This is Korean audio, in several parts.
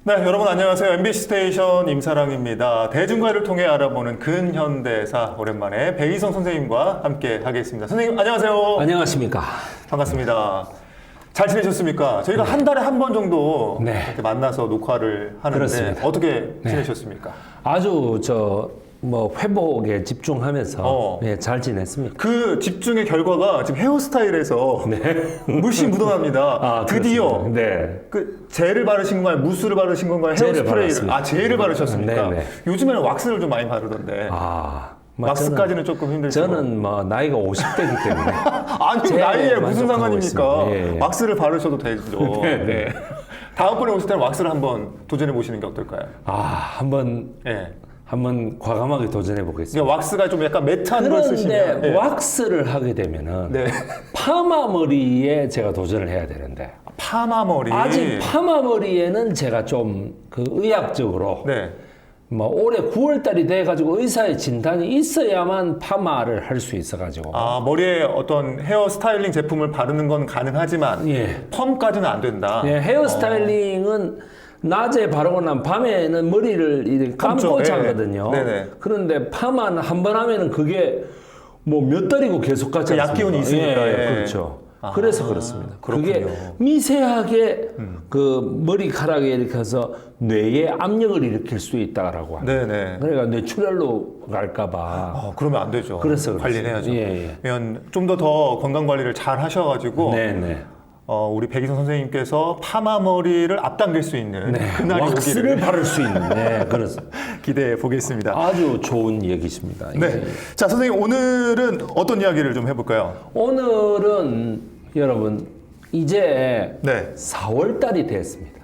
네, 여러분 안녕하세요. MBC 스테이션 임사랑입니다. 대중가요를 통해 알아보는 근현대사, 오랜만에 백이성 선생님과 함께 하겠습니다. 선생님 안녕하세요. 안녕하십니까. 반갑습니다. 잘 지내셨습니까? 저희가 한 달에 한 번 정도 네. 이렇게 만나서 녹화를 하는데 그렇습니다. 어떻게 지내셨습니까? 아주 회복에 집중하면서 잘 지냈습니까? 그 집중의 결과가 지금 헤어스타일에서 물씬 묻어납니다. 드디어 네. 그 젤을 바르신 건가요? 무스를 바르신 건가요? 젤을 헤어스프레이를. 발랐습니다. 젤을 바르셨습니까? 네네. 요즘에는 왁스를 좀 많이 바르던데. 왁스까지는 조금 힘들시고. 저는 나이가 50대이기 때문에. 아니, 나이에 무슨 상관입니까? 있습니다. 예. 왁스를 바르셔도 되죠. 네. 다음번에 오실 때는 왁스를 한번 도전해 보시는 게 어떨까요? 한번 과감하게 도전해 보겠습니다. 그러니까 왁스가 좀 약간 매트한 걸 쓰시면. 그런데 왁스를 하게 되면은 네. 파마 머리에 제가 도전을 해야 되는데 파마 머리. 아직 파마 머리에는 제가 좀 의학적으로 네. 올해 9월달이 돼가지고 의사의 진단이 있어야만 파마를 할 수 있어가지고. 머리에 어떤 헤어 스타일링 제품을 바르는 건 가능하지만 펌까지는 안 된다. 헤어 스타일링은 낮에 바르고 난 밤에는 머리를 이렇게 감고 자거든요. 그런데 파마는 한 번 하면은 그게 몇 달이고 계속 가지 않습니까? 약기운이 있으니까. 그렇죠. 그래서 그렇습니다. 그렇군요. 그게 미세하게 그 머리카락에 이렇게 해서 뇌에 압력을 일으킬 수 있다라고 합니다. 그러니까 뇌출혈로 갈까봐. 그러면 안 되죠. 그래서 관리를 해야죠. 그러면 좀 더 건강 관리를 잘 하셔가지고 우리 백이성 선생님께서 파마 머리를 앞당길 수 있는 그날이 왁스를 오기를 바를 수 있는 그래서 기대해 보겠습니다. 아주 좋은 얘기십니다. 네. 자, 선생님 오늘은 어떤 이야기를 좀 해볼까요? 오늘은 여러분 이제 4월 달이 됐습니다.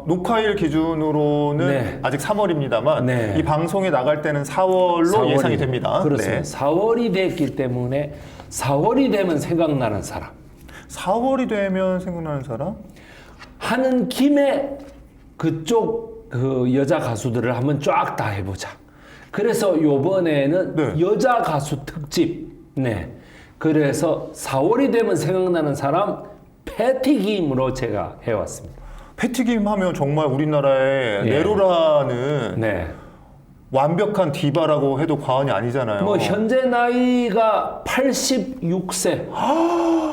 녹화일 기준으로는 아직 3월입니다만 이 방송에 나갈 때는 4월로 예상이 됩니다. 그렇습니다. 4월이 됐기 때문에 4월이 되면 생각나는 사람. 4월이 되면 생각나는 사람? 하는 김에 그쪽 여자 가수들을 한번 쫙 다 해보자. 그래서 요번에는 여자 가수 특집. 그래서 4월이 되면 생각나는 사람 패티김으로 제가 해왔습니다. 패티김 하면 정말 우리나라의 네로라는 완벽한 디바라고 해도 과언이 아니잖아요. 현재 나이가 86세.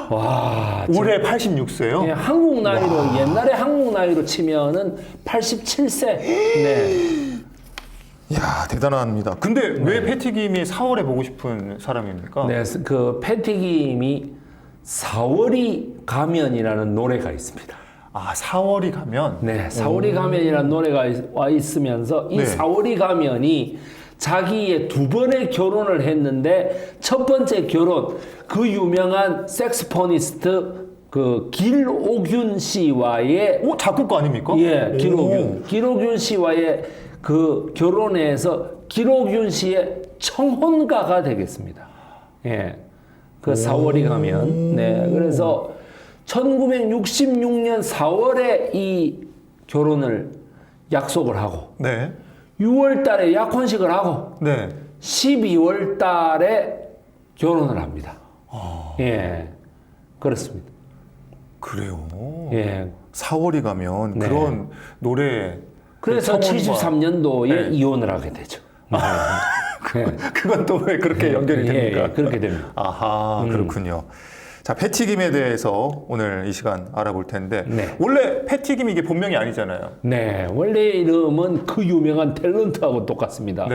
와, 올해 86세요? 한국 나이로 옛날에 한국 나이로 치면은 87세. 이야, 대단합니다. 근데 왜 패티김이 4월에 보고 싶은 사람입니까? 그 패티김이 4월이 가면이라는 노래가 있습니다. 4월이 가면? 4월이 가면이라는 노래가 와 있으면서 이 4월이 가면이 자기의 두 번의 결혼을 했는데 첫 번째 결혼, 그 유명한 색스포니스트 길옥윤 씨와의 작곡가 아닙니까? 길옥윤 씨와의 그 결혼에서 길옥윤 씨의 청혼가가 되겠습니다. 그 4월이 가면. 그래서 1966년 4월에 이 결혼을 약속을 하고 6월 달에 약혼식을 하고 12월 달에 결혼을 합니다. 그렇습니다. 그래요? 4월이 가면 그런 노래 그래서 73년도에 이혼을 하게 되죠. 그건 또 왜 그렇게 연결이 됩니까? 그렇게 됩니다. 그렇군요. 자, 패티김에 대해서 오늘 이 시간 알아볼 텐데 원래 패티김이 이게 본명이 아니잖아요. 원래 이름은 그 유명한 탤런트하고 똑같습니다.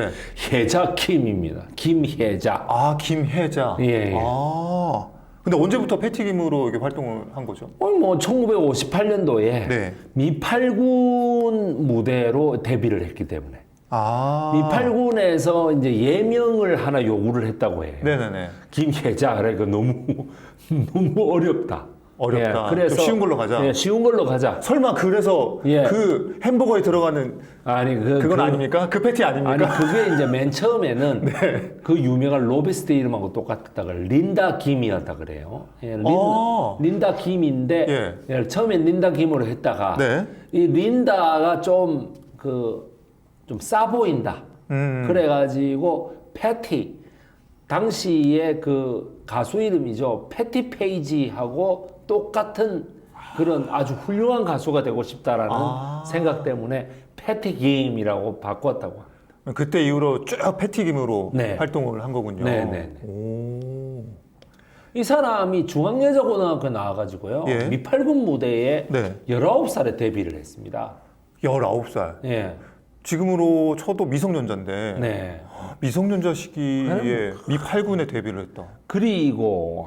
혜자킴입니다. 김혜자. 김혜자. 근데 언제부터 패티김으로 이렇게 활동을 한 거죠? 1958년도에 미팔군 무대로 데뷔를 했기 때문에. 미팔군에서 이제 예명을 하나 요구를 했다고 해요. 김혜자. 그러니까 너무 어렵다. 그래서 쉬운 걸로 가자. 쉬운 걸로 가자. 설마 그래서 그 햄버거에 들어가는 그건 아닙니까? 그 패티 아닙니까? 그게 이제 맨 처음에는 그 유명한 로비스트 이름하고 똑같다가 린다 김이었다 그래요. 린다 김인데 처음엔 린다 김으로 했다가 이 린다가 좀 싸 보인다. 그래가지고 패티 당시에 그 가수 이름이죠. 패티 페이지하고 똑같은 그런 아주 훌륭한 가수가 되고 싶다라는 생각 때문에 패티 김이라고 바꿨다고 합니다. 그때 이후로 쭉 패티김으로 네. 활동을 한 거군요. 네네. 오. 이 사람이 중앙여자고등학교 나와가지고요. 예. 미팔군 무대에 네. 19살에 데뷔를 했습니다. 19살. 예. 지금으로 쳐도 미성년자인데 네. 미성년자 시기에 미8군에 데뷔를 했다. 그리고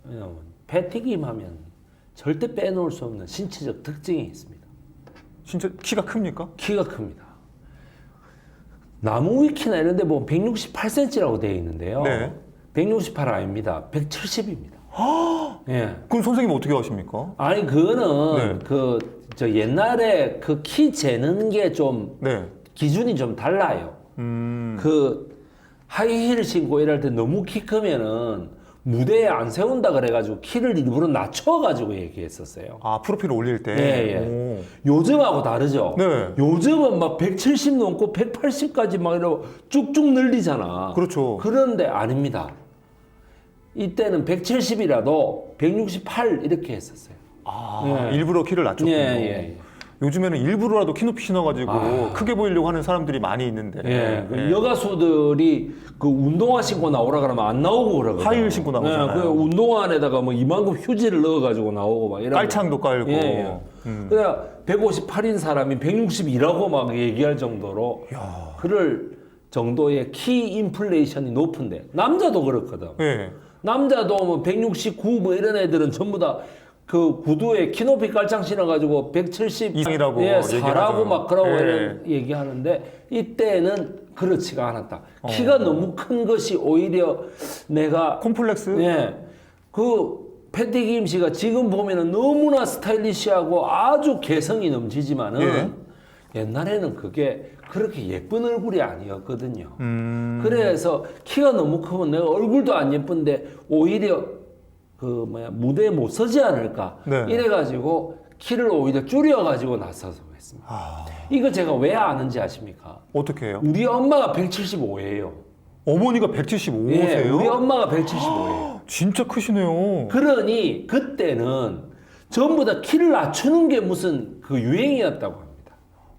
네. 패티김 하면 절대 빼놓을 수 없는 신체적 특징이 있습니다. 진짜 키가 큽니까? 키가 큽니다. 나무 위키나 이런 데 보면 168cm라고 되어 있는데요. 네. 168 아닙니다. 170입니다. 예. 그럼 선생님 어떻게 하십니까? 아니 그거는 네. 저 옛날에 그 키 재는 게 좀 네. 기준이 좀 달라요. 그 하이힐 신고 이럴 때 너무 키 크면은 무대에 안 세운다 그래가지고 키를 일부러 낮춰가지고 얘기했었어요. 아, 프로필을 올릴 때? 예, 예. 요즘하고 다르죠? 네. 요즘은 막 170 넘고 180까지 막 이러고 쭉쭉 늘리잖아. 그렇죠. 그런데 아닙니다. 이때는 170이라도 168 이렇게 했었어요. 아, 예. 일부러 키를 낮췄군요. 예, 예. 요즘에는 일부러라도 키 높이 신어가지고 크게 보이려고 하는 사람들이 많이 있는데. 예, 그 여가수들이 그 운동화 신고 나오라 그러면 안 나오고 그러거든요. 하이힐 신고 나오잖아요. 그 운동화 안에다가 뭐 이만큼 휴지를 넣어가지고 나오고 막 이런. 깔창도 깔고. 예, 예. 그냥 158인 사람이 162라고 막 얘기할 정도로 그럴 정도의 키 인플레이션이 높은데 남자도 그렇거든. 예. 남자도 뭐 169 뭐 이런 애들은 전부 다 그 구두에 키높이 깔창 신어가지고 170 이상이라고 예, 사라고 얘기하죠. 막 그러고 예. 이런 얘기하는데 이때는 그렇지가 않았다. 키가 너무 큰 것이 오히려 내가 콤플렉스? 예, 그 패티김 씨가 지금 보면은 너무나 스타일리시하고 아주 개성이 넘치지만은 예. 옛날에는 그게 그렇게 예쁜 얼굴이 아니었거든요. 그래서 키가 너무 크면 내가 얼굴도 안 예쁜데 오히려 그 무대에 못 서지 않을까 네. 이래가지고 키를 오히려 줄여가지고 나서서 했습니다. 이거 제가 왜 아는지 아십니까? 어떻게 해요? 우리 엄마가 175예요. 어머니가 175세요? 예, 우리 엄마가 175예요. 진짜 크시네요. 그러니 그때는 전부 다 키를 낮추는 게 무슨 그 유행이었다고 합니다.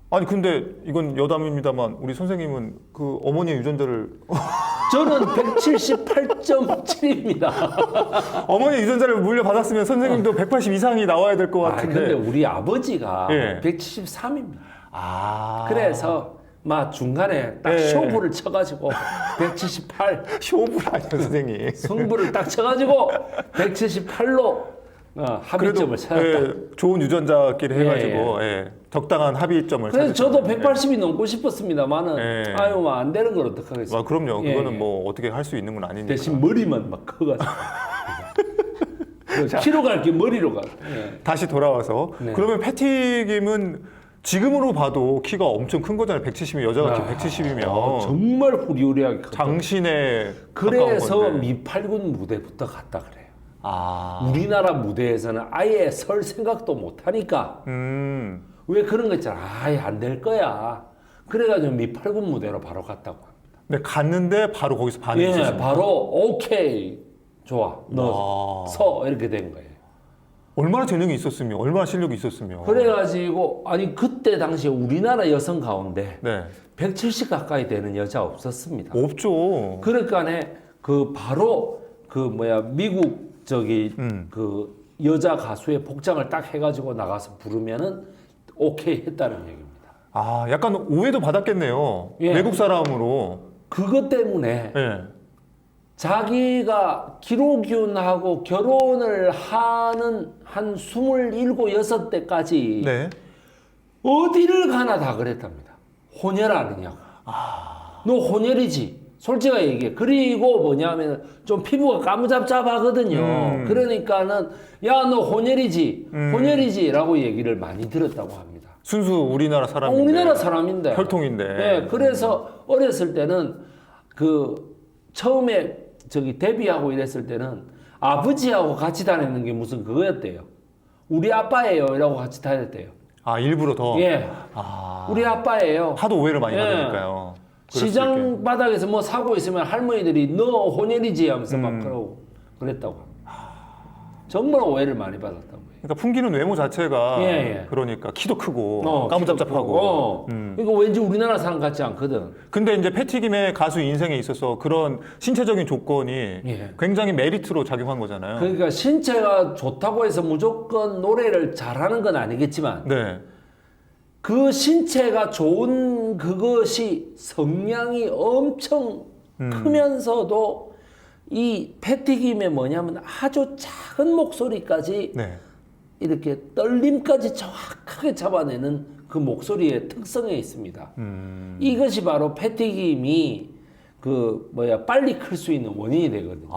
아니 근데 이건 여담입니다만 우리 선생님은 그 어머니의 유전자를 저는 178.7입니다. 어머니 유전자를 물려받았으면 선생님도 180 이상이 나와야 될 것 같은데. 근데 우리 아버지가 예. 173입니다. 아. 그래서 막 중간에 딱 예. 쇼부를 쳐가지고 178 쇼부를 아니요 선생님. 승부를 딱 쳐가지고 178로 합의점을 찾았다. 예, 좋은 유전자끼리 해가지고 예, 예, 적당한 합의점을 그래서 저도 찾으셨네요. 180이 넘고 싶었습니다만은 예. 아유 뭐 안 되는 걸 어떡하겠어요. 아, 그럼요. 예, 그거는 예. 뭐 어떻게 할 수 있는 건 아니니까. 대신 머리만 막 커가지고 키로 갈 게 머리로 가. 예. 다시 돌아와서 네. 그러면 패티김은 지금으로 봐도 키가 엄청 큰 거잖아요. 170이면 여자가 키 170이면 정말 후리후리하게 컸다. 장신에 그래서 가까운 건데. 미팔군 무대부터 갔다 그래요. 아, 우리나라 무대에서는 아예 설 생각도 못 하니까 왜 그런 거 있잖아. 아예 안 될 거야. 그래가지고 미팔군 무대로 바로 갔다고 합니다. 근데 갔는데 바로 거기서 반응이 예, 있었어요. 바로 오케이 좋아 너 서 이렇게 된 거예요. 얼마나 재능이 있었으며 얼마나 실력이 있었으며. 그래가지고 아니 그때 당시에 우리나라 여성 가운데 네. 170 가까이 되는 여자 없었습니다. 없죠. 그러니까네 그 바로 그 미국 저기 그 여자 가수의 복장을 딱 해가지고 나가서 부르면은 오케이 했다는 얘기입니다. 아, 약간 오해도 받았겠네요. 예. 외국 사람으로. 그것 때문에 예. 자기가 기록윤하고 결혼을 하는 한 27, 6대까지 네. 어디를 가나 다 그랬답니다. 혼혈 아니냐고. 너 혼혈이지. 솔직하게 얘기해. 그리고 뭐냐면 좀 피부가 까무잡잡하거든요. 그러니까는 야 너 혼혈이지. 혼혈이지 라고 얘기를 많이 들었다고 합니다. 순수 우리나라 사람인데. 우리나라 사람인데. 혈통인데. 네, 그래서 어렸을 때는 그 처음에 저기 데뷔하고 이랬을 때는 아버지하고 같이 다니는 게 무슨 그거였대요. 우리 아빠예요. 이라고 같이 다녔대요. 아, 일부러 더. 예. 아. 우리 아빠예요. 하도 오해를 많이 예. 받으니까요. 그럴 수 있게. 시장 바닥에서 뭐 사고 있으면 할머니들이 너 혼혈이지 하면서 막 그러고 그랬다고. 정말 오해를 많이 받았던 거예요. 그러니까 풍기는 외모 자체가 예, 예. 그러니까 키도 크고 까무잡잡하고. 이거 왠지 우리나라 사람 같지 않거든. 근데 이제 패티김의 가수 인생에 있어서 그런 신체적인 조건이 예. 굉장히 메리트로 작용한 거잖아요. 그러니까 신체가 좋다고 해서 무조건 노래를 잘하는 건 아니겠지만 네. 그 신체가 좋은 그것이 성량이 엄청 크면서도 이 패티김의 뭐냐면 아주 작은 목소리까지 네. 이렇게 떨림까지 정확하게 잡아내는 그 목소리의 특성에 있습니다. 이것이 바로 패티김이 빨리 클 수 있는 원인이 되거든요.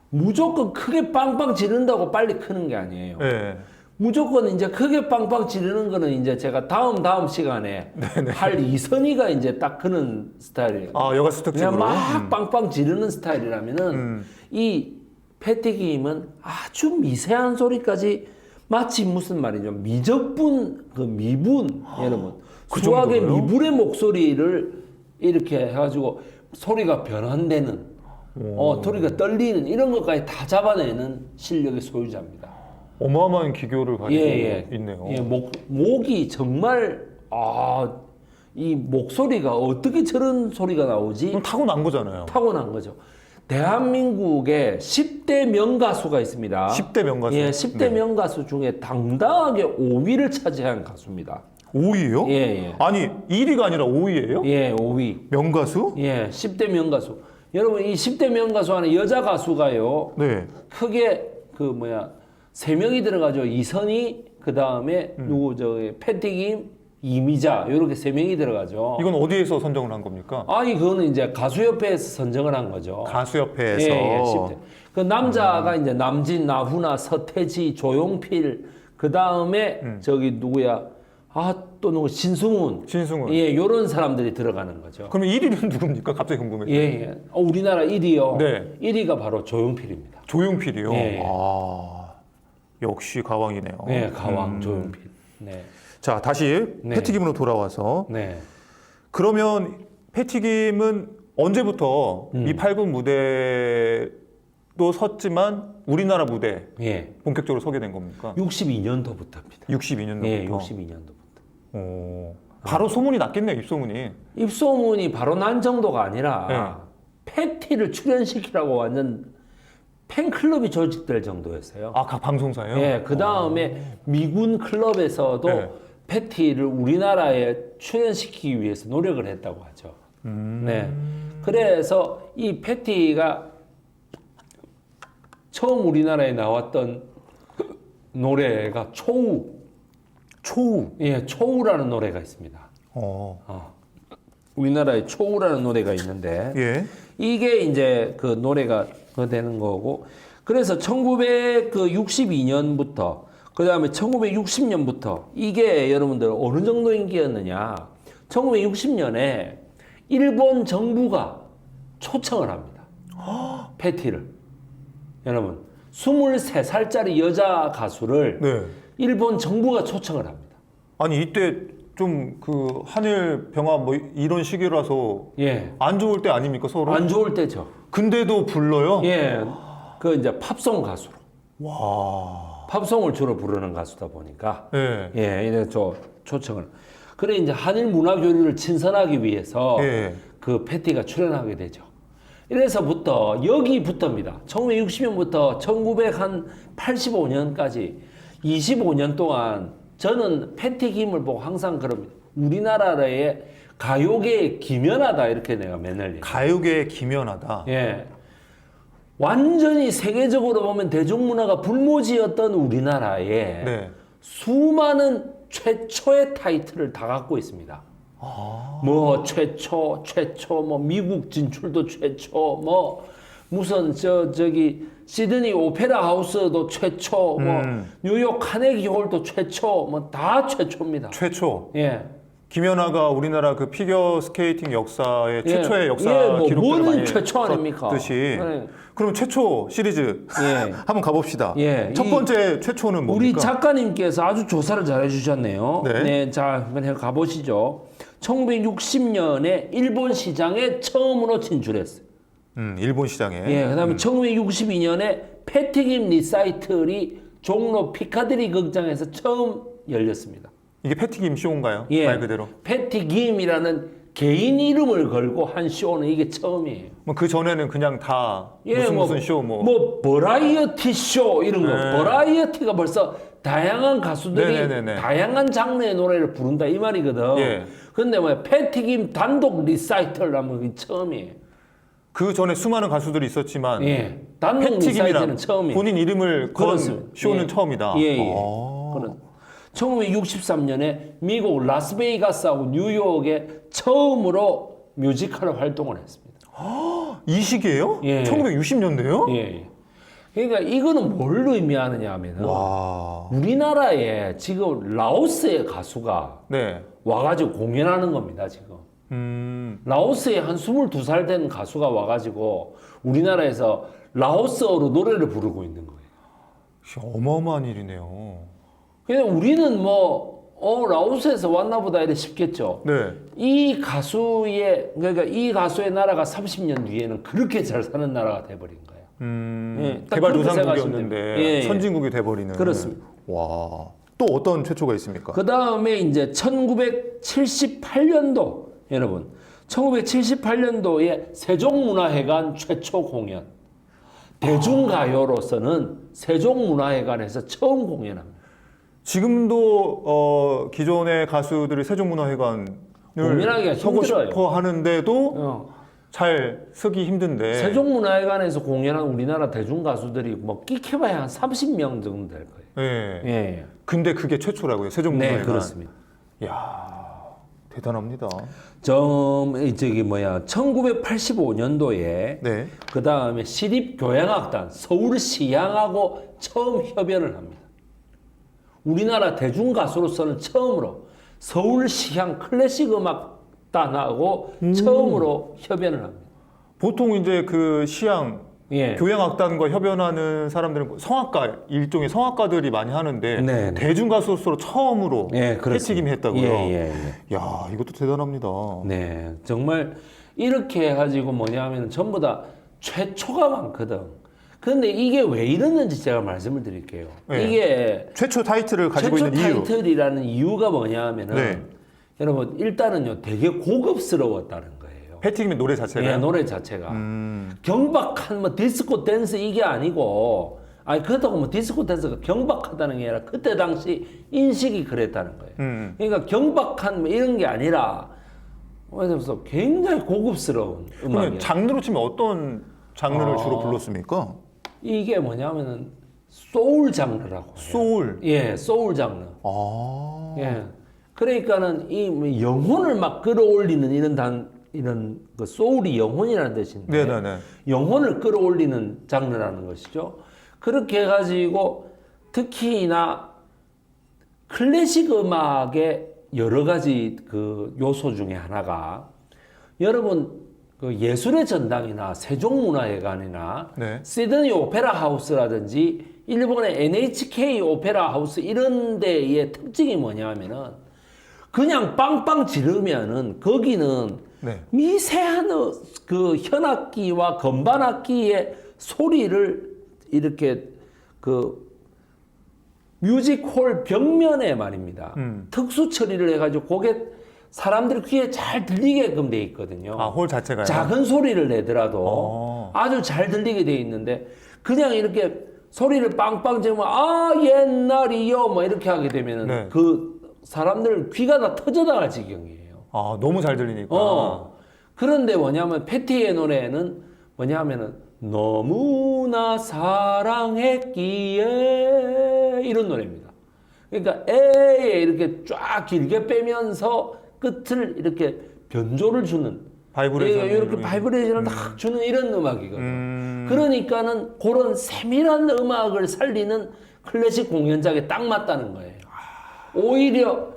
무조건 크게 빵빵 지른다고 빨리 크는 게 아니에요. 네. 무조건 이제 크게 빵빵 지르는 거는 이제 제가 다음 시간에 할 이선희가 이제 딱 그런 스타일이에요. 여가수 특집으로. 그냥 막 빵빵 지르는 스타일이라면은 이 패티김은 아주 미세한 소리까지 마치 무슨 말이죠? 미적분, 그 미분, 여러분. 그 수학의 정도로요? 미분의 목소리를 이렇게 해가지고 소리가 변환되는, 소리가 떨리는 이런 것까지 다 잡아내는 실력의 소유자입니다. 어마어마한 기교를 가지고 있네요. 예, 목이 정말, 이 목소리가 어떻게 저런 소리가 나오지? 그럼 타고난 거잖아요. 타고난 거죠. 대한민국에 10대 명가수가 있습니다. 10대 명가수. 예, 10대 명가수 중에 당당하게 5위를 차지한 가수입니다. 5위요? 예, 예. 아니 1위가 아니라 5위예요? 예, 5위. 명가수? 예, 10대 명가수. 여러분 이 10대 명가수 안에 여자 가수가요. 네. 크게 3명이 들어가죠. 이선희, 그다음에 패티김, 이미자 이렇게 3명이 들어가죠. 이건 어디에서 선정을 한 겁니까? 이거는 이제 가수협회에서 선정을 한 거죠. 가수협회에서. 예, 10대. 그 남자가 이제 남진, 나훈아, 서태지, 조용필, 그 다음에 또 누구 신승훈. 신승훈. 예, 요런 사람들이 들어가는 거죠. 그러면 1위는 누굽니까? 갑자기 궁금해요. 예, 예. 우리나라 1위요. 네. 1위가 바로 조용필입니다. 조용필이요. 예. 역시 가왕이네요. 네, 가왕 조용필. 네. 자, 다시 네. 패티김으로 돌아와서 네. 그러면 패티김은 언제부터 이 8군 무대도 섰지만 우리나라 무대 예. 본격적으로 서게 된 겁니까? 62년도부터입니다. 62년도부터. 예, 62년도부터. 바로 소문이 났겠네요, 입소문이. 입소문이 바로 난 정도가 아니라 네. 패티를 출연시키라고 완전 팬클럽이 조직될 정도였어요. 각 방송사예요? 예, 그 다음에 미군 클럽에서도 네. 패티를 우리나라에 출연시키기 위해서 노력을 했다고 하죠. 네. 그래서 이 패티가 처음 우리나라에 나왔던 노래가 초우. 초우. 예, 초우라는 노래가 있습니다. 우리나라에 초우라는 노래가 있는데 예. 이게 이제 그 노래가 되는 거고 그래서 1962년부터 그 다음에 1960년부터 이게 여러분들 어느 정도 인기였느냐 1960년에 일본 정부가 초청을 합니다. 패티를 여러분 23살짜리 여자 가수를 네. 일본 정부가 초청을 합니다. 아니 이때 좀 그 한일 병합 뭐 이런 시기라서 예. 안 좋을 때 아닙니까 서로? 안 좋을 때죠. 근데도 불러요? 예. 그 이제 팝송 가수로. 와. 팝송을 주로 부르는 가수다 보니까 예. 예, 이래 초청을. 그래 이제 한일 문화 교류를 친선하기 위해서 예. 그 패티가 출연하게 되죠. 이래서부터 여기부터입니다. 1960년부터 1985년까지 25년 동안 저는 패티김을 보고 항상 그럽니다. 우리나라의 가요계의 김연하다 이렇게 내가 맨날 얘기해요. 가요계의 김연하다. 예. 완전히 세계적으로 보면 대중문화가 불모지였던 우리나라에 네. 수많은 최초의 타이틀을 다 갖고 있습니다. 뭐 최초, 뭐 미국 진출도 최초, 뭐 무슨 저기 시드니 오페라 하우스도 최초, 뭐 뉴욕 카네기 홀도 최초, 뭐 다 최초입니다. 최초. 예. 김연아가 우리나라 그 피겨 스케이팅 역사의 예. 최초의 역사 예, 뭐 기록들을 뭐는 많이 최초 아닙니까? 썼듯이. 네. 그럼 최초 시리즈 예. 한번 가봅시다. 예. 첫 번째 최초는 뭡니까? 우리 작가님께서 아주 조사를 잘 해주셨네요. 네. 네, 자, 한번 가보시죠. 1960년에 일본 시장에 처음으로 진출했어요. 일본 시장에. 예, 그 다음에 1962년에 패티김 리사이틀이 종로 피카디리 극장에서 처음 열렸습니다. 이게 패티김 쇼인가요? 예, 말 그대로. 패티김이라는 개인 이름을 걸고 한 쇼는 이게 처음이에요. 뭐 그 전에는 그냥 다 예, 무슨 쇼 뭐. 뭐 버라이어티 쇼 이런 거. 네. 버라이어티가 벌써 다양한 가수들이 네네네네. 다양한 장르의 노래를 부른다 이 말이거든. 예. 근데 뭐 패티김 단독 리사이틀 하면 그게 처음이에요. 그 전에 수많은 가수들이 있었지만 예. 단독 리사이틀은 처음이에요. 본인 이름을 건 그렇습니다. 쇼는 예. 처음이다. 예, 예. 아. 그런. 1963년에 미국 라스베이거스하고 뉴욕에 처음으로 뮤지컬 활동을 했습니다. 이 시기에요? 예. 1960년대요? 예. 그러니까 이거는 뭘 의미하느냐 하면은 와. 우리나라에 지금 라오스의 가수가 네. 와가지고 공연하는 겁니다, 지금. 라오스에 한 22살 된 가수가 와가지고 우리나라에서 라오스어로 노래를 부르고 있는 거예요. 어마어마한 일이네요. 그냥 우리는 라오스에서 왔나 보다 이래 싶겠죠. 네. 그러니까 이 가수의 나라가 30년 뒤에는 그렇게 잘 사는 나라가 돼버린 거예요. 예, 딱 그렇게 개발도상국이었는데 생각하시면 돼요. 예, 예. 선진국이 돼버리는. 그렇습니다. 와. 또 어떤 최초가 있습니까? 그 다음에 이제 1978년도, 여러분. 1978년도에 세종문화회관 최초 공연. 대중가요로서는 세종문화회관에서 처음 공연합니다. 지금도 기존의 가수들이 세종문화회관을 공연하기가 서고 힘들어요. 싶어 하는데도 어. 잘 서기 힘든데. 세종문화회관에서 공연한 우리나라 대중가수들이 뭐 끼켜봐야 한 30명 정도 될 거예요. 예. 예. 근데 그게 최초라고요. 네, 세종문화회관. 그렇습니다. 야 대단합니다. 1985년도에 네. 그 다음에 시립교향악단 서울시향하고 처음 협연을 합니다. 우리나라 대중가수로서는 처음으로 서울시향 클래식 음악단하고 처음으로 협연을 합니다. 보통 이제 그 시향 예. 교향악단과 협연하는 사람들은 성악가 일종의 성악가들이 많이 하는데 네, 네. 대중 가수로서 처음으로 예, 그렇습니다. 패치김이 했다고요. 예. 야 이것도 대단합니다. 네, 정말 이렇게 해가지고 뭐냐면 전부 다 최초가 많거든. 근데 이게 왜 이러는지 제가 말씀을 드릴게요. 네. 이게 최초 타이틀을 가지고 최초 있는 이유. 타이틀이라는 이유가 뭐냐면은 네. 여러분 일단은요 되게 고급스러웠다는 거예요. 패티김의 노래 자체가. 예, 노래 자체가 경박한 뭐 디스코 댄스 이게 아니고 아니 그렇다고 뭐 디스코 댄스가 경박하다는 게 아니라 그때 당시 인식이 그랬다는 거예요. 그러니까 경박한 뭐 이런 게 아니라 그래서 굉장히 고급스러운 그러면 음악이에요. 장르로 치면 어떤 장르를 주로 불렀습니까? 이게 뭐냐면은 소울 장르라고 해요. 소울. 예, 소울 장르. 아. 예. 그러니까는 이 뭐 영혼을 막 끌어올리는 이런 그 소울이 영혼이라는 뜻인데 네네네. 영혼을 끌어올리는 장르라는 것이죠. 그렇게 해가지고 특히나 클래식 음악의 여러 가지 그 요소 중에 하나가 여러분 그 예술의 전당이나 세종문화회관이나 네. 시드니 오페라 하우스라든지 일본의 NHK 오페라 하우스 이런 데의 특징이 뭐냐면은 그냥 빵빵 지르면은 거기는 네. 미세한 그 현악기와 건반악기의 소리를 이렇게 그 뮤직홀 벽면에 말입니다. 특수 처리를 해가지고 그게 사람들 귀에 잘 들리게끔 돼 있거든요. 아, 홀 자체가요? 작은 소리를 내더라도 아주 잘 들리게 돼 있는데 그냥 이렇게 소리를 빵빵 지르면 아 옛날이요 뭐 이렇게 하게 되면은 네. 그 사람들 귀가 다 터져나갈 지경이에요. 아, 너무 잘 들리니까. 그런데 뭐냐면 패티의 노래는 뭐냐면은 너무나 사랑했기에 이런 노래입니다. 그러니까 에에 이렇게 쫙 길게 빼면서 끝을 이렇게 변조를 주는 바이브레이션. 이렇게 바이브레이션을 딱 주는 이런 음악이거든요. 그러니까는 그런 세밀한 음악을 살리는 클래식 공연장에 딱 맞다는 거예요. 오히려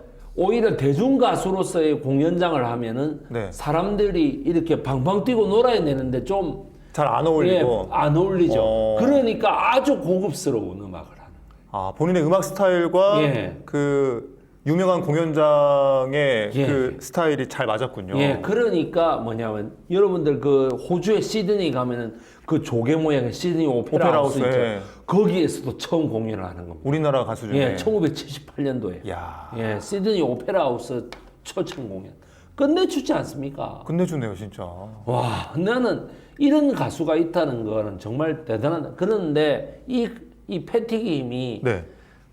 대중 가수로서의 공연장을 하면은 네. 사람들이 이렇게 방방 뛰고 놀아야 되는데 좀 잘 안 어울리고. 안 어울리죠. 어. 그러니까 아주 고급스러운 음악을 하는 거예요. 아, 본인의 음악 스타일과 예. 그 유명한 공연장의 예. 그 스타일이 잘 맞았군요. 예, 그러니까 뭐냐면 여러분들 그 호주의 시드니 가면은 그 조개 모양의 시드니 오페라 하우스 있죠. 예. 거기에서도 처음 공연을 하는 겁니다. 우리나라 가수 중에. 예, 1978년도에. 야, 예, 시드니 오페라 하우스 초청 공연. 끝내주지 않습니까? 끝내주네요, 진짜. 와, 나는 이런 가수가 있다는 거는 정말 대단하다. 그런데 이 패티김이 네.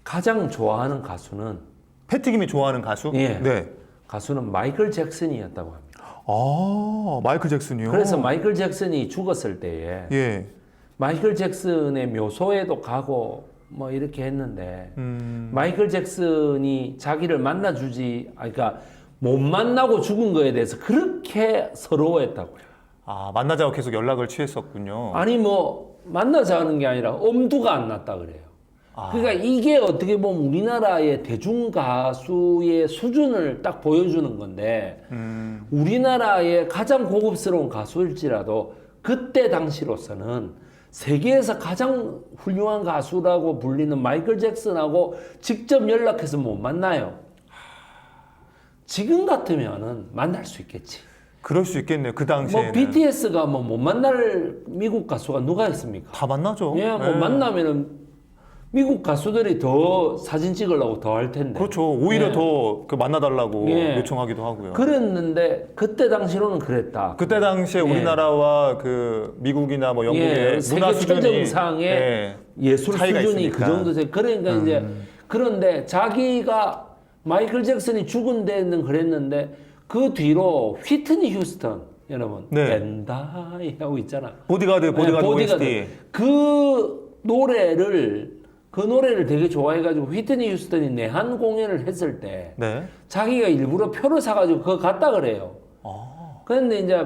가장 좋아하는 가수는 패티김이 좋아하는 가수? 예. 네. 가수는 마이클 잭슨이었다고 합니다. 아, 마이클 잭슨이요? 그래서 마이클 잭슨이 죽었을 때에 예. 마이클 잭슨의 묘소에도 가고 뭐 이렇게 했는데 마이클 잭슨이 자기를 만나주지, 그러니까 못 만나고 죽은 거에 대해서 그렇게 서러워했다고요. 아, 만나자고 계속 연락을 취했었군요. 아니 뭐 만나자는 게 아니라 엄두가 안 났다 그래요. 아. 그러니까 이게 어떻게 보면 우리나라의 대중 가수의 수준을 딱 보여주는 건데 우리나라의 가장 고급스러운 가수일지라도 그때 당시로서는 세계에서 가장 훌륭한 가수라고 불리는 마이클 잭슨하고 직접 연락해서 못 만나요. 지금 같으면은 만날 수 있겠지. 그럴 수 있겠네요. 그 뭐 당시에는. BTS가 뭐 못 만날 미국 가수가 누가 있습니까? 다 만나죠. 예, 뭐 예. 만나면은 미국 가수들이 더 사진 찍으려고 더 할 텐데. 그렇죠. 오히려 예. 더 그 만나달라고 예. 요청하기도 하고요. 그랬는데 그때 당시로는 그랬다. 그때 당시에 예. 우리나라와 그 미국이나 뭐 영국의 예, 문화 세계 수준이 최정상의 예. 예술 차이가 수준이 있으니까. 그 정도 돼. 그러니까 이제 그런데 자기가 마이클 잭슨이 죽은 데는 그랬는데 그 뒤로 휘트니 휴스턴 여러분 네. 벤다이 하고 있잖아. 보디가드 네, OST. 그 노래를 되게 좋아해가지고 휘트니 휴스턴이 내한 공연을 했을 때 네. 자기가 일부러 표를 사가지고 그거 갔다 그래요. 그런데 이제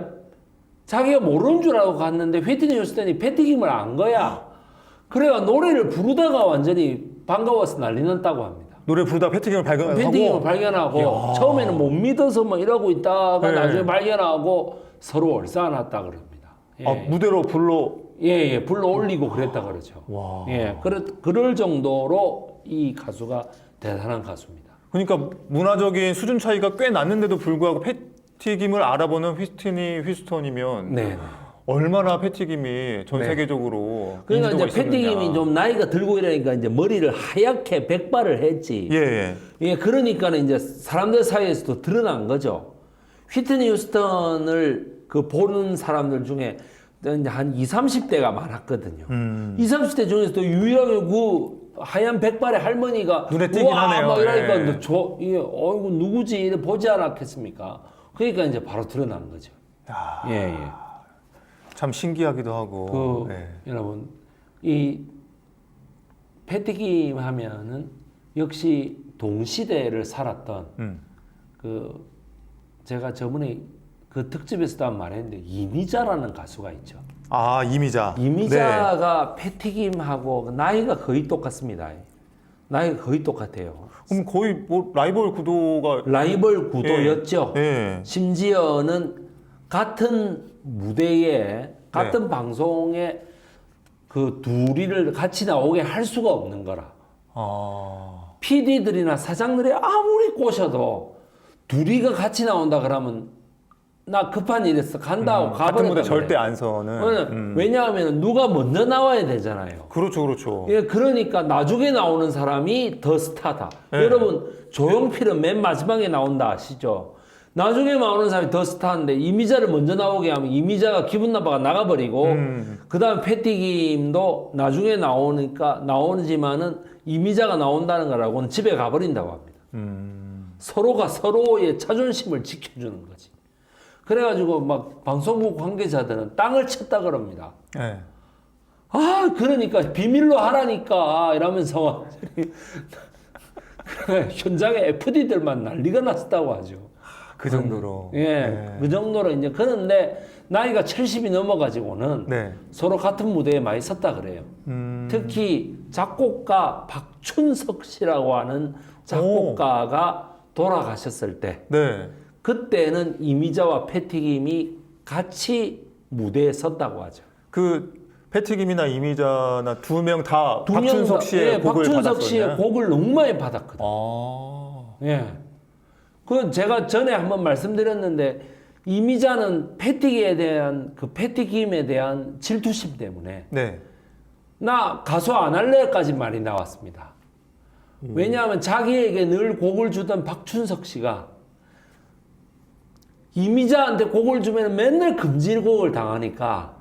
자기가 모르는 줄 알고 갔는데 휘트니 휴스턴이 패티김을 안 거야. 그래가 노래를 부르다가 완전히 반가워서 난리 났다고 합니다. 노래 부르다 패티김을 발견하고 패티김을 발견하고 이야. 처음에는 못 믿어서 뭐 이러고 있다가 네. 나중에 발견하고 서로 얼싸안았다 그럽니다. 예. 아, 무대로 불러 예, 불러 올리고 그랬다 그러죠. 와. 예, 그럴 정도로 이 가수가 대단한 가수입니다. 그러니까 문화적인 수준 차이가 꽤 났는데도 불구하고 패티김을 알아보는 휘트니 휴스턴이면 네. 얼마나 패티김이 전 네. 세계적으로 그러니까 인지도가 이제 패티김이 있었느냐. 좀 나이가 들고 이러니까 이제 머리를 하얗게 백발을 했지. 예, 예. 예, 그러니까는 이제 사람들 사이에서도 드러난 거죠. 휘트니 휴스턴을 그 보는 사람들 중에 한 20, 30대가 많았거든요. 20, 30대 중에서도 유일하게 그 하얀 백발의 할머니가 눈에 띄긴 우와, 하네요. 막 이러니까 예. 이게 어이구 누구지 이래 보지 않았겠습니까? 그러니까 이제 바로 드러난 거죠. 야, 예, 예. 참 신기하기도 하고. 그 예. 여러분 이 패티김 하면은 역시 동시대를 살았던 그 제가 저번에 그 특집에서도 한 말했는데 이미자라는 가수가 있죠. 아, 이미자. 네. 이미자가 패티김하고 나이가 거의 똑같습니다. 나이가 거의 똑같아요. 그럼 거의 뭐 라이벌 구도가 라이벌 구도였죠. 예. 심지어는 같은 무대에 같은 방송에 그 둘이를 같이 나오게 할 수가 없는 거라. 아. PD들이나 사장들이 아무리 꼬셔도 둘이가 같이 나온다 그러면 나 급한 일 있어 간다 하고 같은 가버린단 무대 절대 말이에요. 안 서는. 왜냐하면 누가 먼저 나와야 되잖아요. 그렇죠, 그렇죠. 예, 그러니까 나중에 나오는 사람이 더 스타다. 네. 여러분 조용필은 맨 마지막에 나온다 아시죠? 나중에 나오는 사람이 더 스타인데 이미자를 먼저 나오게 하면 이미자가 기분 나빠가 나가버리고 그다음 패티김도 나중에 나오지만은 이미자가 나온다는 거라고는 집에 가버린다고 합니다. 서로가 서로의 자존심을 지켜주는 거지. 그래가지고 막 방송국 관계자들은 땅을 쳤다 그럽니다. 예. 아, 그러니까 비밀로 하라니까 이러면서 현장에 FD들만 난리가 났었다고 하죠. 그 정도로. 예, 그 정도로 이제 그런데 나이가 70이 넘어가지고는 네. 서로 같은 무대에 많이 섰다 그래요. 특히 작곡가 박춘석 씨라고 하는 작곡가가 돌아가셨을 때 네. 그때는 이미자와 패티김이 같이 무대에 섰다고 하죠. 그 패티김이나 이미자나 두 명 다 두 박춘석 명 다- 씨의 예, 곡을 박춘석 받았었냐? 씨의 곡을 너무 많이 받았거든요. 아. 예. 그 제가 전에 한번 말씀드렸는데 이미자는 패티기에 대한 그 패티김에 대한 질투심 때문에 네. 나 가수 안 할래까지 말이 나왔습니다. 왜냐하면 자기에게 늘 곡을 주던 박춘석 씨가 이미자한테 곡을 주면 맨날 금지곡을 당하니까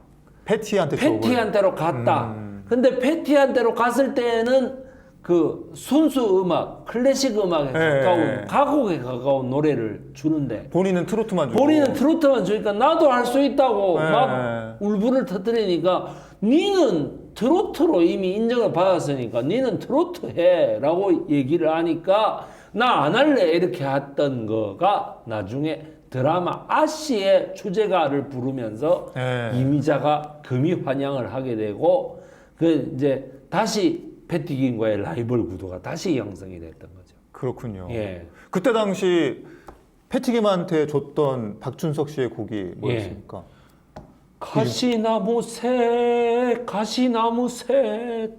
패티한테로 갔다. 근데 패티한테로 갔을 때는 그 순수 음악, 클래식 음악에 가까운 가곡에 가까운 노래를 주는데 본인은 트로트만 주고. 본인은 트로트만 주니까 나도 할 수 있다고 막 울분을 터뜨리니까 니는 트로트로 이미 인정을 받았으니까 니는 트로트 해라고 얘기를 하니까 나 안 할래 이렇게 했던 거가 나중에 드라마 아씨의 주제가를 부르면서 이미자가 금이 환영을 하게 되고 그 이제 다시 패티김과의 라이벌 구도가 다시 형성이 됐던 거죠. 그렇군요. 예. 그때 당시 패티김한테 줬던 박춘석 씨의 곡이 뭐였습니까? 가시나무 새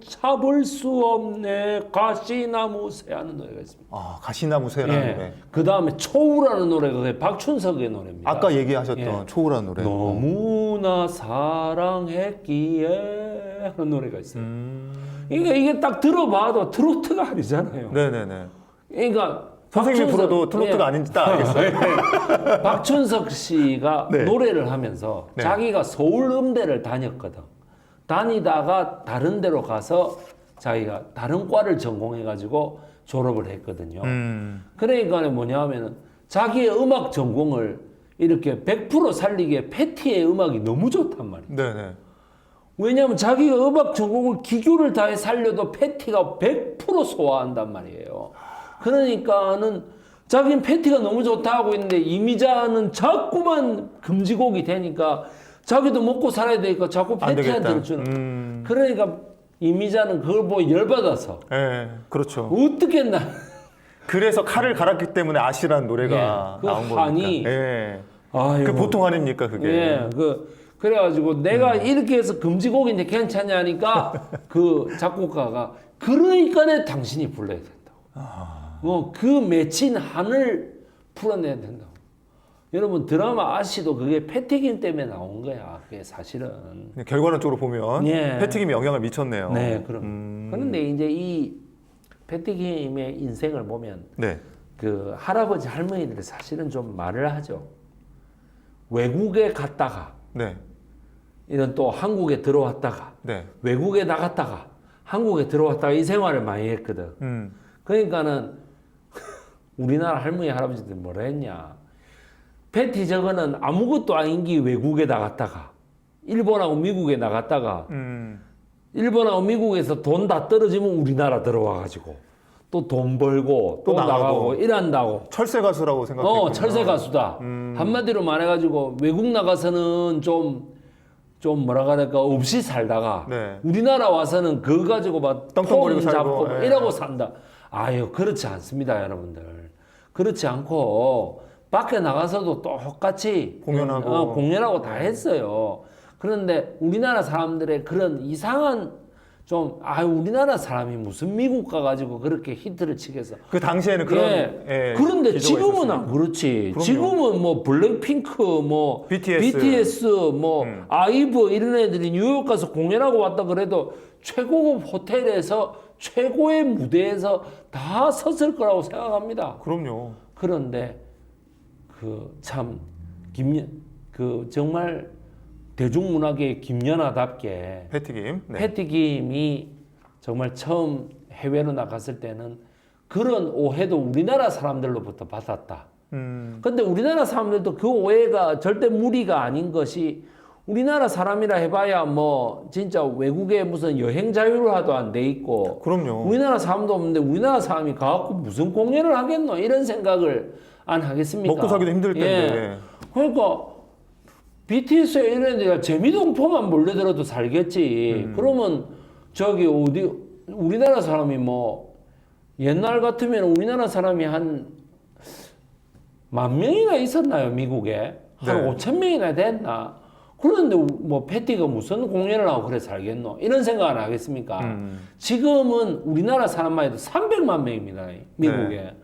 잡을 수 없네 가시나무 새 하는 노래가 있습니다. 아, 가시나무 새라는 노래. 그 다음에 초우라는 노래가 그게 박춘석의 노래입니다. 아까 얘기하셨던 초우라는 노래. 너무나 사랑했기에 하는 노래가 있어요. 이게 딱 들어봐도 트로트가 아니잖아요. 네네네. 그러니까 선생님이 불러도 트로트가 아닌지 딱 알겠어요. 박춘석 씨가 노래를 하면서 자기가 서울 음대를 다녔거든. 다니다가 다른 데로 가서 자기가 다른 과를 전공해가지고 졸업을 했거든요. 그러니까 뭐냐면은 자기의 음악 전공을 이렇게 100% 살리기에 패티의 음악이 너무 좋단 말이에요. 네네. 왜냐하면 자기가 음악 전공을 기교를 다해 살려도 패티가 100% 소화한단 말이에요. 그러니까는 자기는 패티가 너무 좋다 하고 있는데 이미자는 자꾸만 금지곡이 되니까 자기도 먹고 살아야 되니까 자꾸 패티한테 주는. 그러니까 이미자는 그걸 보고 열받아서. 네, 그렇죠. 어떻게 했나. 그래서 칼을 갈았기 때문에 아시라는 노래가 그 나온 한이, 거니까. 예. 아이고. 그 보통 한입니까 그게? 예, 그래가지고 내가 이렇게 해서 금지곡인데 괜찮냐니까 그 작곡가가 그러니까 내 당신이 불러야 된다고. 그 맺힌 한을 풀어내야 된다고. 여러분 드라마 아시도 그게 패티김 때문에 나온 거야. 그게 사실은. 결과론적으로 보면 예. 패티김이 영향을 미쳤네요. 네, 그럼. 그런데 이제 이 패티김의 인생을 보면 네. 그 할아버지 할머니들이 사실은 좀 말을 하죠. 외국에 갔다가 네. 이런 또 한국에 들어왔다가 네. 외국에 나갔다가 한국에 들어왔다가 이 생활을 많이 했거든. 그러니까는 우리나라 할머니 할아버지들 뭐라 했냐. 패티 저거는 아무것도 아닌 게 외국에 나갔다가 일본하고 미국에 나갔다가 일본하고 미국에서 돈 다 떨어지면 우리나라 들어와가지고 또 돈 벌고 또 나가고 일한다고. 철새 가수라고 생각했구나. 철새 가수다. 한마디로 말해가지고 외국 나가서는 좀 뭐라 그럴까 없이 살다가 네. 우리나라 와서는 그거 가지고 막 떵떵거리고 돈 잡고 살고, 예. 이러고 산다. 아유 그렇지 않습니다 여러분들. 그렇지 않고 밖에 나가서도 똑같이 공연하고. 공연하고 다 했어요. 그런데 우리나라 사람들의 그런 이상한 우리나라 사람이 무슨 미국 가가지고 그렇게 히트를 치겠어. 그 당시에는 그런 그런데 기조가 지금은 있었어요. 안 그렇지. 그럼요. 지금은 뭐 블랙핑크, 뭐 BTS 뭐 아이브 이런 애들이 뉴욕 가서 공연하고 왔다 그래도 최고급 호텔에서 최고의 무대에서 다 섰을 거라고 생각합니다. 그럼요. 그런데 정말 대중문학의 김연아답게 패티김. 네. 패티김이 정말 처음 해외로 나갔을 때는 그런 오해도 우리나라 사람들로부터 받았다. 근데 우리나라 사람들도 그 오해가 절대 무리가 아닌 것이 우리나라 사람이라 해봐야 뭐 진짜 외국에 무슨 여행 자유화도 안 돼 있고 그럼요. 우리나라 사람도 없는데 우리나라 사람이 가갖고 무슨 공연을 하겠노 이런 생각을 안 하겠습니까? 먹고 살기도 힘들 텐데. 그러니까 BTS 이런 애들 재미동포만 몰려들어도 살겠지. 그러면 저기 어디 우리나라 사람이 뭐 옛날 같으면 우리나라 사람이 한 10,000명이나 있었나요 미국에? 한 5,000명이나 됐나? 그런데 뭐 패티가 무슨 공연을 하고 그래 살겠노? 이런 생각 안 하겠습니까? 지금은 우리나라 사람만 해도 300만 명입니다 미국에.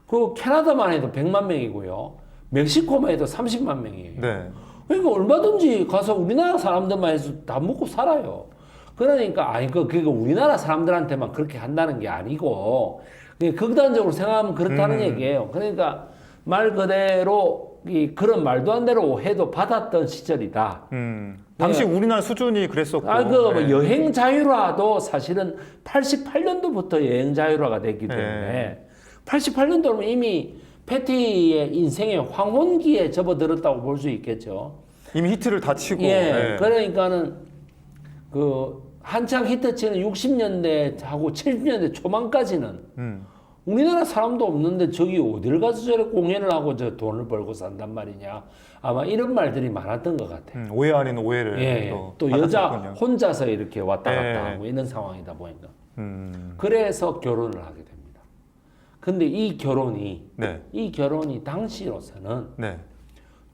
그 캐나다만 해도 100만 명이고요. 멕시코만 해도 30만 명이에요. 네. 그러니까 얼마든지 가서 우리나라 사람들만 해서 다 먹고 살아요. 그러니까 아니 그게 우리나라 사람들한테만 그렇게 한다는 게 아니고 그냥 극단적으로 생각하면 그렇다는 얘기예요. 그러니까 말 그대로 그런 말도 안 되는 오해도 받았던 시절이다. 당시 우리나라 수준이 그랬었고. 뭐 여행 자유화도 사실은 88년도부터 여행 자유화가 됐기 때문에 88년도면 이미 패티의 인생의 황혼기에 접어들었다고 볼 수 있겠죠. 이미 히트를 다 치고. 그러니까는 그 한창 히트치는 60년대하고 70년대 초반까지는 우리나라 사람도 없는데 저기 어딜 가서 저래 공연을 하고 저 돈을 벌고 산단 말이냐. 아마 이런 말들이 많았던 것 같아요. 오해 아닌 오해를 또 여자 받았었군요. 혼자서 이렇게 왔다 갔다 하고 이런 상황이다 보니까. 그래서 결혼을 하게 됩니다. 근데 이 결혼이 당시로서는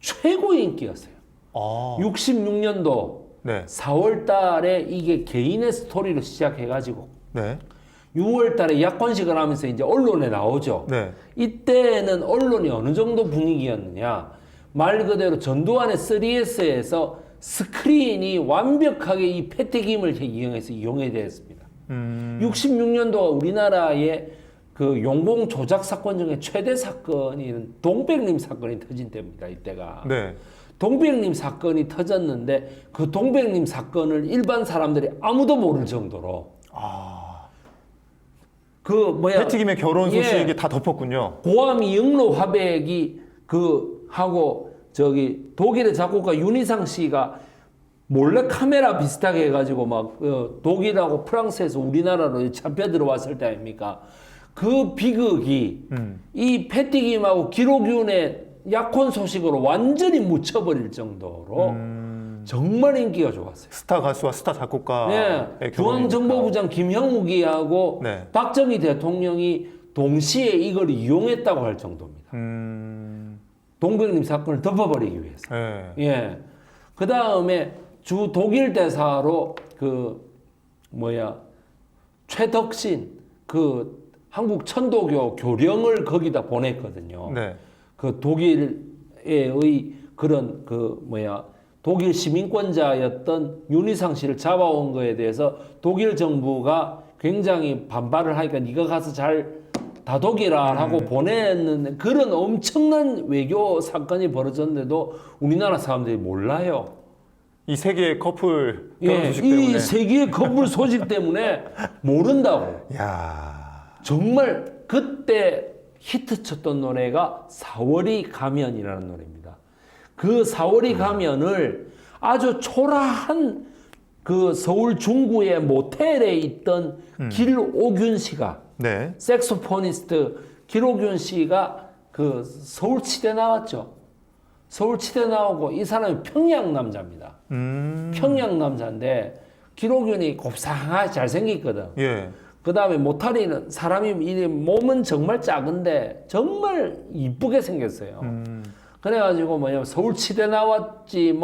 최고 인기였어요. 66년도 4월 달에 이게 개인의 스토리로 시작해가지고 6월 달에 약혼식을 하면서 이제 언론에 나오죠. 이때는 언론이 어느 정도 분위기였느냐. 말 그대로 전두환의 3S에서 스크린이 완벽하게 이 패티김을 이용해 되었습니다. 66년도가 우리나라의 그 용봉 조작 사건 중에 최대 사건이 동백림 사건이 터진 때입니다. 이때가. 동백림 사건이 터졌는데 그 동백림 사건을 일반 사람들이 아무도 모를 정도로 패티김의 결혼 소식이 다 덮었군요. 고아미 영로 화백이 하고 저기 독일의 작곡가 윤희상 씨가 몰래 카메라 비슷하게 해가지고 막 독일하고 프랑스에서 우리나라로 잡혀 들어왔을 때 아닙니까? 그 비극이 이 패티김하고 기록윤의 약혼 소식으로 완전히 묻혀버릴 정도로 정말 인기가 좋았어요. 스타 가수와 스타 작곡가의 중앙정보부장 김형욱이하고 박정희 대통령이 동시에 이걸 이용했다고 할 정도입니다. 동백림 사건을 덮어버리기 위해서. 그 다음에 주 독일 대사로 최덕신 한국 천도교 교령을 거기다 보냈거든요. 그 독일의 그런 독일 시민권자였던 윤희상 씨를 잡아온 거에 대해서 독일 정부가 굉장히 반발을 하니까 네가 가서 잘 다독이라 하고 보냈는데 그런 엄청난 외교 사건이 벌어졌는데도 우리나라 사람들이 몰라요. 이 세계의 커플 결혼 소식 때문에. 이 세계의 커플 소식 때문에 모른다고. 정말 그때 히트쳤던 노래가 4월이 가면이라는 노래입니다. 그 4월이 가면을 아주 초라한 그 서울 중구의 모텔에 있던 길옥윤 씨가 색소포니스트 길옥윤 씨가 그 서울치대 나왔죠. 서울치대 나오고 이 사람이 평양 남자입니다. 평양 남자인데 길옥윤이 곱상하게 잘생겼거든. 그 다음에 모타리는 사람이 몸은 정말 작은데 정말 이쁘게 생겼어요. 그래가지고 서울치대 나왔지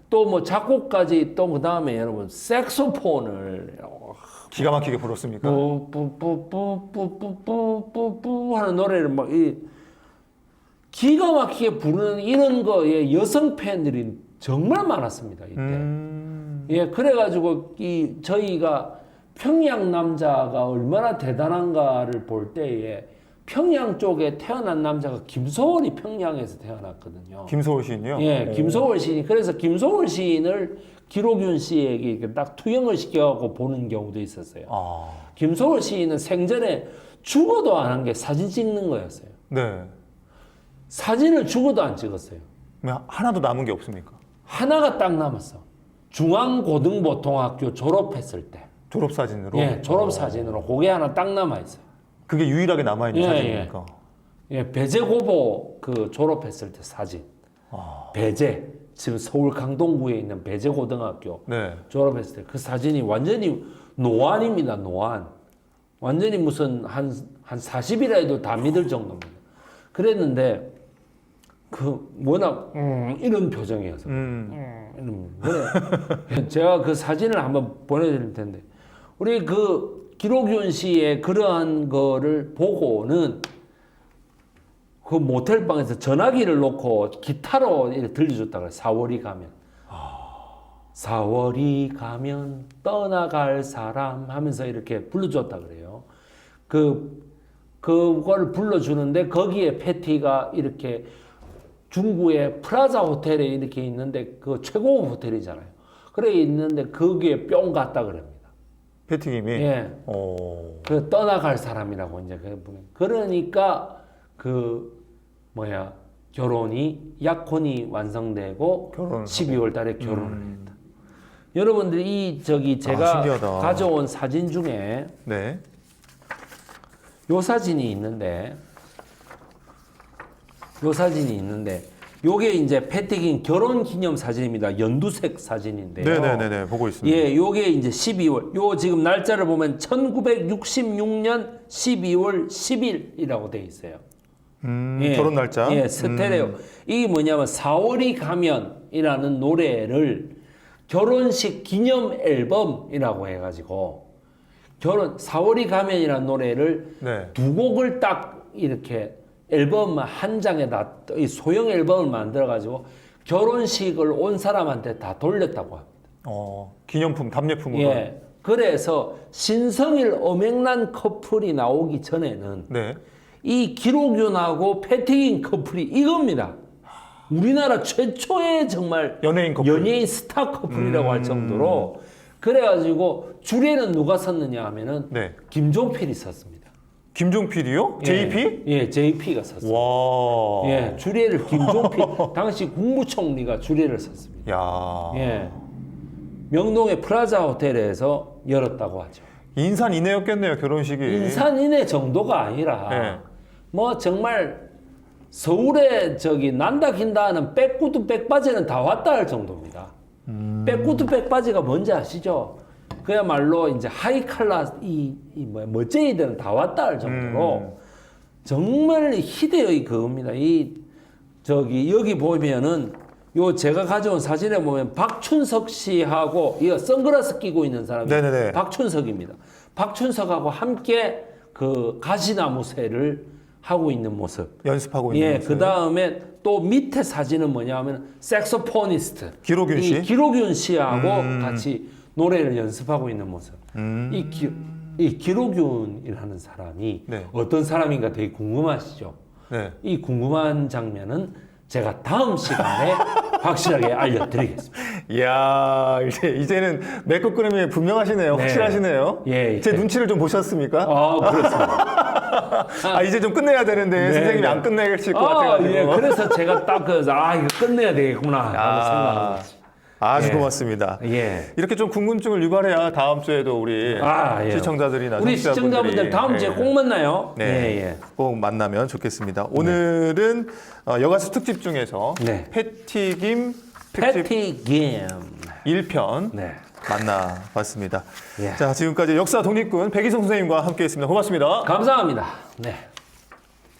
또 작곡까지 또 그 다음에 여러분 색소폰을 기가 막히게 불었습니까? 뿌뿌뿌뿌뿌뿌뿌뿌 하는 노래를 기가 막히게 부르는 이런 거에 여성 팬들이 정말 많았습니다. 이때. 그래가지고 저희가 평양 남자가 얼마나 대단한가를 볼 때에 평양 쪽에 태어난 남자가 김소월이 평양에서 태어났거든요. 김소월 시인이요? 김소월 시인이. 그래서 김소월 시인을 기록윤 씨에게 이렇게 딱 투영을 시켜갖고 보는 경우도 있었어요. 김소월 시인은 생전에 죽어도 안 한 게 사진 찍는 거였어요. 사진을 죽어도 안 찍었어요. 하나도 남은 게 없습니까? 하나가 딱 남았어. 중앙고등보통학교 졸업했을 때. 졸업사진으로? 졸업사진으로 그게 하나 딱 남아있어요. 그게 유일하게 남아있는 사진입니까? 배재고보 졸업했을 때 사진. 배재, 지금 서울 강동구에 있는 배재고등학교 졸업했을 때 그 사진이 완전히 노안입니다, 노안. 완전히 무슨 한 40이라 해도 다 믿을 정도입니다. 그랬는데, 워낙, 이런 표정이어서. 제가 그 사진을 한번 보내드릴 텐데, 우리 기록윤 씨의 그러한 거를 보고는 그 모텔 방에서 전화기를 놓고 기타로 이렇게 들려줬다 그래. 4월이 가면. 4월이 가면 떠나갈 사람 하면서 이렇게 불러줬다 그래요. 그걸 불러주는데 거기에 패티가 이렇게 중구의 프라자 호텔에 이렇게 있는데 그 최고급 호텔이잖아요. 그래 있는데 거기에 뿅 갔다 그럽니다. 패티김이. 예. 그 떠나갈 사람이라고 이제 그러니까 약혼이 완성되고 결혼을 12월 달에 결혼을 했다. 여러분들이 제가 신기하다. 가져온 사진 중에 네. 요 사진이 있는데 요게 이제 패티김 결혼 기념 사진입니다. 연두색 사진인데요. 네네네 보고 있습니다. 예, 요게 이제 12월. 요 지금 날짜를 보면 1966년 12월 10일이라고 돼 있어요. 결혼 날짜. 예, 스테레오. 이게 뭐냐면 4월이 가면이라는 노래를 결혼식 기념 앨범이라고 해가지고 4월이 가면이라는 노래를 네. 두 곡을 딱 이렇게 앨범 한 장에다 이 소형 앨범을 만들어가지고 결혼식을 온 사람한테 다 돌렸다고 합니다. 기념품, 답례품으로. 예. 그래서 신성일 어맹란 커플이 나오기 전에는 네. 이 기록윤하고 패티김 커플이 이겁니다. 우리나라 최초의 정말 연예인 커플. 연예인 스타 커플이라고 할 정도로 그래가지고 주례는 누가 섰느냐 하면은 네. 김종필이 섰습니다. 김종필이요? JP? 예, JP가 섰습니다. 와. 예, 주례를 김종필 당시 국무총리가 주례를 섰습니다. 야. 예, 명동의 프라자 호텔에서 열었다고 하죠. 인산인해였겠네요, 결혼식이. 인산인해 정도가 아니라 네. 뭐 정말 서울에 난다 긴다 하는 백구두 백바지는 다 왔다 할 정도입니다. 백구두 백바지가 뭔지 아시죠? 그야말로 이제 하이칼라 멋쟁이들은 다 왔다 할 정도로 정말 희대의 그겁니다. 여기 보면은 제가 가져온 사진에 보면 박춘석 씨하고 이 선글라스 끼고 있는 사람이 네네네. 박춘석입니다. 박춘석하고 함께 그 가시나무새를 하고 있는 모습. 연습하고 있는 예, 모습. 그 다음에 또 밑에 사진은 뭐냐면 색소포니스트 기록윤 씨? 기록윤 씨하고 같이 노래를 연습하고 있는 모습. 이 기록윤이라는 사람이 네. 어떤 사람인가 되게 궁금하시죠? 네. 이 궁금한 장면은 제가 다음 시간에 확실하게 알려드리겠습니다. 이야, 이제는 맥국그램이 분명하시네요. 네. 확실하시네요. 예, 제 예. 눈치를 좀 보셨습니까? 그렇습니다. 이제 좀 끝내야 되는데 네, 선생님이 네. 안 끝내실 것 같아가지고. 예, 그래서 제가 딱 이거 끝내야 되겠구나 하고 생각한 거지. 아주 예. 고맙습니다. 예. 이렇게 좀 궁금증을 유발해야 다음 주에도 우리 예. 시청자들이나 우리 청취자분들이, 시청자분들 다음 주에 꼭 만나요. 네, 예. 꼭 만나면 좋겠습니다. 오늘은 여가수 특집 중에서 네. 패티김 특집 패티김. 1편 네. 만나봤습니다. 예. 자, 지금까지 역사 독립군 백이성 선생님과 함께했습니다. 고맙습니다. 감사합니다. 네.